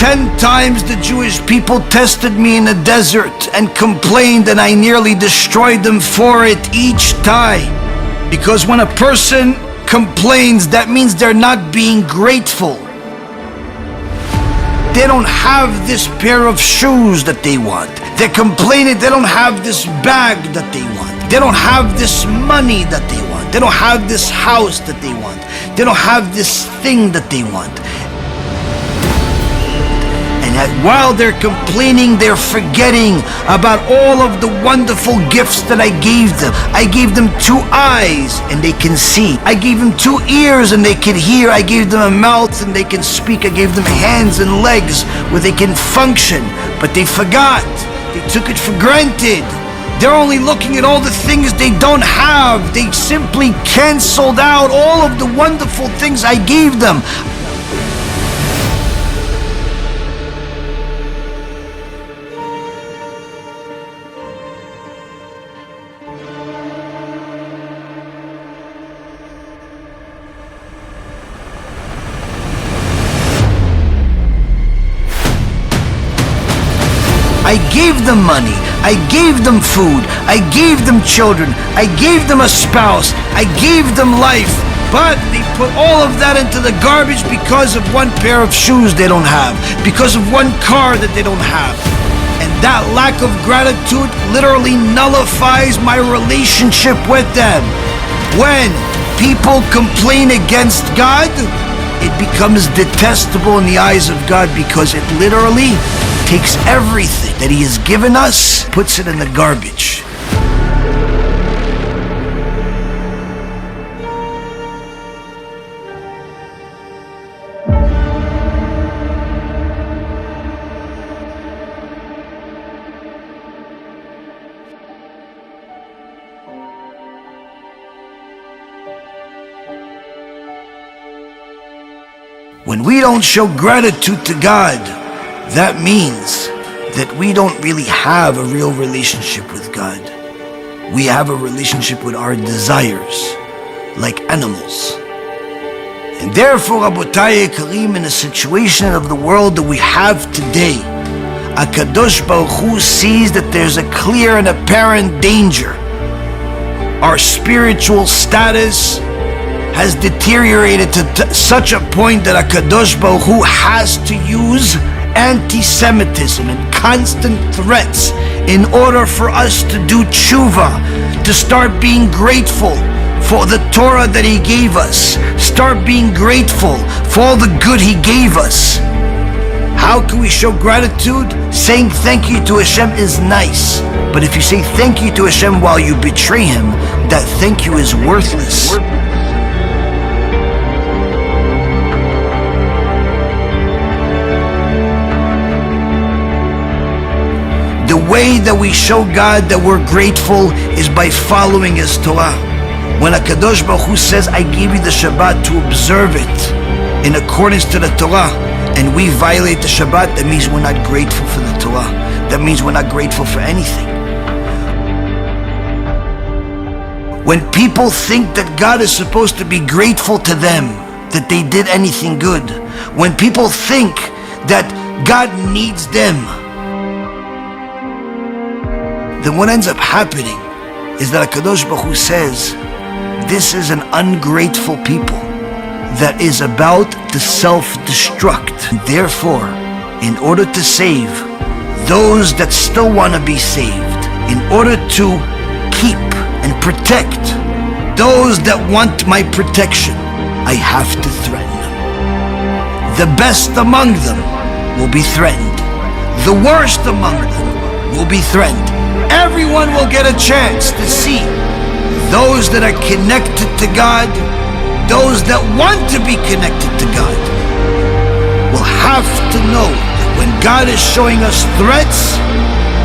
10 times the Jewish people tested me in the desert and complained, and I nearly destroyed them for it each time. Because when a person complains, that means they're not being grateful. They don't have this pair of shoes that they want. They're complaining they don't have this bag that they want. They don't have this money that they want. They don't have this house that they want. They don't have this thing that they want. And while they're complaining, they're forgetting about all of the wonderful gifts that I gave them. I gave them 2 eyes and they can see. I gave them 2 ears and they can hear. I gave them a mouth and they can speak. I gave them hands and legs where they can function. But they forgot. They took it for granted. They're only looking at all the things they don't have. They simply canceled out all of the wonderful things I gave them. I gave them money, I gave them food, I gave them children, I gave them a spouse, I gave them life, but they put all of that into the garbage because of 1 pair of shoes they don't have, because of 1 car that they don't have. And that lack of gratitude literally nullifies my relationship with them. When people complain against God, it becomes detestable in the eyes of God because it literally takes everything that He has given us, puts it in the garbage. When we don't show gratitude to God, that means that we don't really have a real relationship with God. We have a relationship with our desires, like animals. And therefore, Rabotai Karim, in a situation of the world that we have today, HaKadosh Baruch Hu sees that there's a clear and apparent danger. Our spiritual status has deteriorated to such a point that HaKadosh Baruch Hu has to use anti-Semitism and constant threats in order for us to do teshuvah, to start being grateful for the Torah that He gave us, start being grateful for all the good He gave us. How can we show gratitude? Saying thank you to HaShem is nice, but if you say thank you to HaShem while you betray Him, that thank you is worthless. The way that we show God that we're grateful is by following His Torah. When HaKadosh Baruch Hu says, I gave you the Shabbat to observe it in accordance to the Torah, and we violate the Shabbat, that means we're not grateful for the Torah. That means we're not grateful for anything. When people think that God is supposed to be grateful to them, that they did anything good, when people think that God needs them, then what ends up happening is that HaKadosh Baruch Hu says, this is an ungrateful people that is about to self-destruct. Therefore, in order to save those that still want to be saved, in order to keep and protect those that want my protection, I have to threaten them. The best among them will be threatened. The worst among them will be threatened. Everyone will get a chance to see those that are connected to God, those that want to be connected to God, will have to know that when God is showing us threats,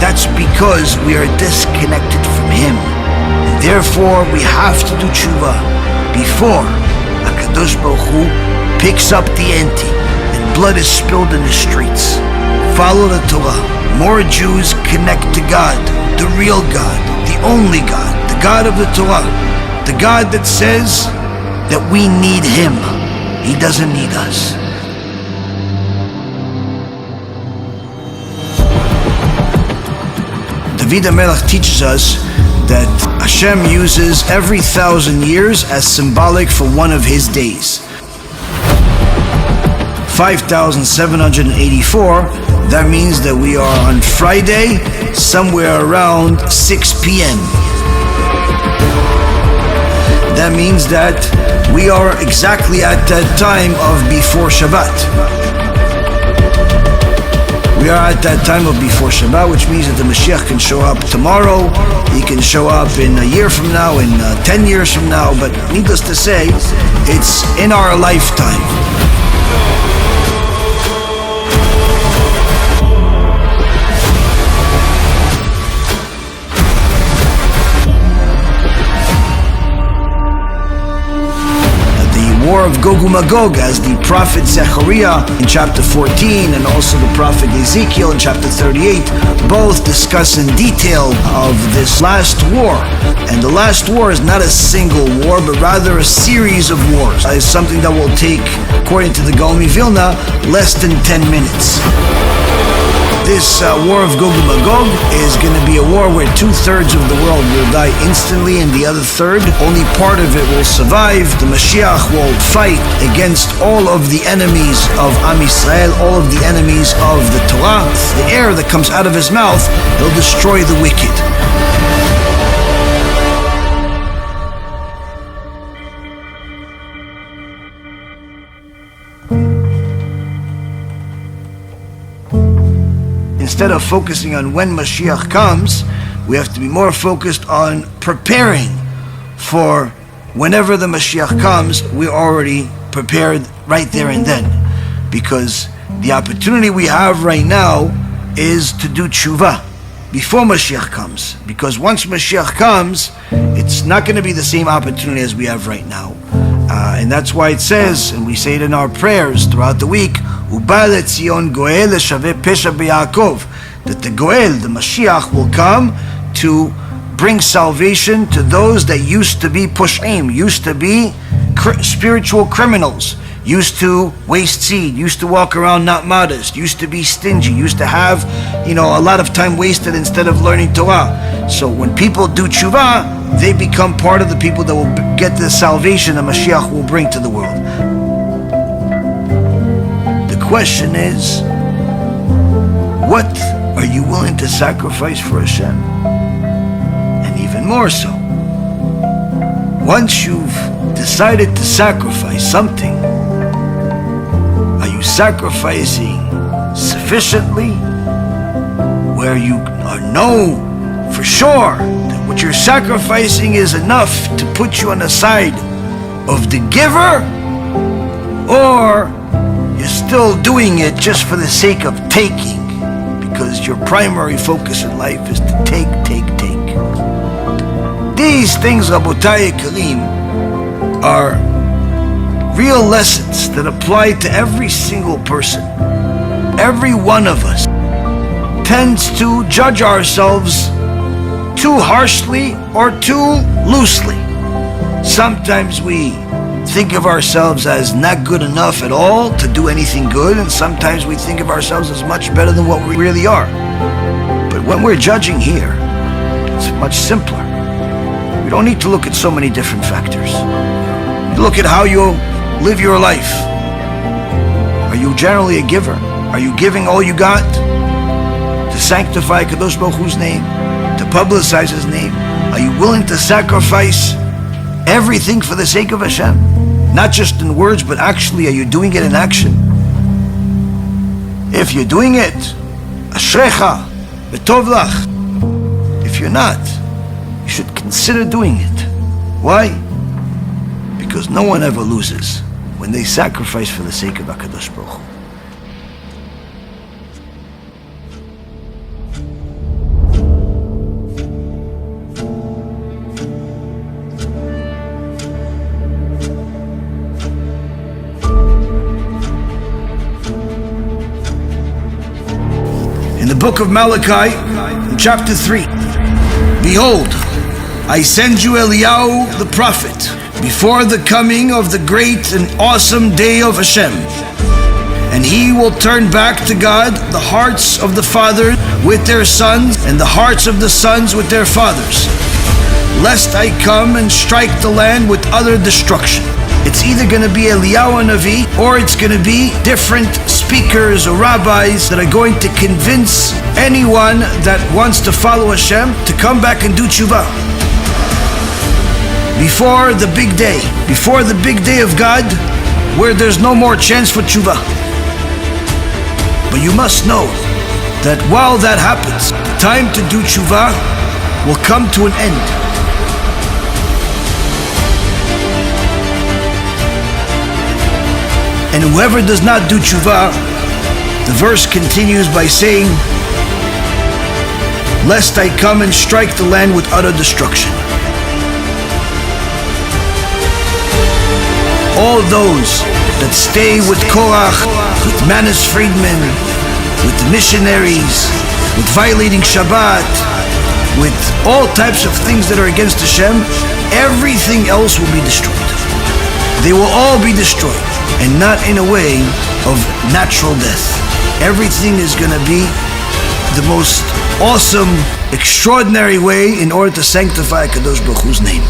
that's because we are disconnected from Him. And therefore, we have to do teshuvah before HaKadosh Baruch Hu picks up the ante and blood is spilled in the streets. Follow the Torah. More Jews connect to God, the real God, the only God, the God of the Torah, the God that says that we need Him. He doesn't need us. David HaMelech teaches us that Hashem uses every 1,000 years as symbolic for one of His days. 5,784, that means that we are on Friday, somewhere around 6 p.m. That means that we are exactly at that time of before Shabbat. We are at that time of before Shabbat, which means that the MaShiach can show up tomorrow, He can show up in a year from now, in 10 years from now, but needless to say, it's in our lifetime. War of Gog and Magog, as the prophet Zechariah in chapter 14 and also the prophet Ezekiel in chapter 38 both discuss in detail of this last war. And the last war is not a single war, but rather a series of wars. It's something that will take, according to the Gaon Vilna, less than 10 minutes. This war of Gog and Magog is going to be a war where 2/3 of the world will die instantly and the other third, only part of it will survive. The MaShiach will fight against all of the enemies of Am Yisrael, all of the enemies of the Torah. The air that comes out of his mouth, he'll destroy the wicked. Instead of focusing on when Mashiach comes, we have to be more focused on preparing for whenever the Mashiach comes. We're already prepared right there and then, because the opportunity we have right now is to do teshuvah before Mashiach comes, because once Mashiach comes, it's not going to be the same opportunity as we have right now. And that's why it says, and we say it in our prayers throughout the week, Uba leTzion Goel leshaveh pesha beYaakov, that the Goel, the Mashiach, will come to bring salvation to those that used to be push'im, used to be spiritual criminals, used to waste seed, used to walk around not modest, used to be stingy, used to have, a lot of time wasted instead of learning Torah. So when people do teshuvah, they become part of the people that will get the salvation that Mashiach will bring to the world. The question is, what are you willing to sacrifice for Hashem? And even more so, once you've decided to sacrifice something, are you sacrificing sufficiently where you know for sure that what you're sacrificing is enough to put you on the side of the giver, or you're still doing it just for the sake of taking, because your primary focus in life is to take. These things, Rabotai Karim, are real lessons that apply to every single person. Every one of us tends to judge ourselves too harshly or too loosely. Sometimes we think of ourselves as not good enough at all to do anything good, and sometimes we think of ourselves as much better than what we really are. But when we're judging here, it's much simpler. We don't need to look at so many different factors. You look at how you live your life. Are you generally a giver? Are you giving all you got to sanctify Kadosh Baruch Hu's name, to publicize His name? Are you willing to sacrifice everything for the sake of Hashem? Not just in words, but actually, are you doing it in action? If you're doing it, Ashrecha, V'tov lach. If you're not, you should consider doing it. Why? Because no one ever loses when they sacrifice for the sake of HaKadosh Baruch Hu. In the book of Malachi, in chapter 3, behold, I send you Eliyahu the prophet before the coming of the great and awesome day of Hashem. And he will turn back to God the hearts of the fathers with their sons, and the hearts of the sons with their fathers, lest I come and strike the land with utter destruction. It's either going to be Eliyahu Navi, or it's going to be different speakers or rabbis that are going to convince anyone that wants to follow Hashem to come back and do teshuvah. Before the big day of God, where there's no more chance for teshuvah. But you must know that while that happens, time to do teshuvah will come to an end. And whoever does not do teshuvah, the verse continues by saying, lest I come and strike the land with utter destruction. All those that stay with Korach, with Manis Friedman, with the missionaries, with violating Shabbat, with all types of things that are against Hashem, everything else will be destroyed. They will all be destroyed, and not in a way of natural death. Everything is going to be the most awesome, extraordinary way in order to sanctify Kadosh Baruch Hu's name.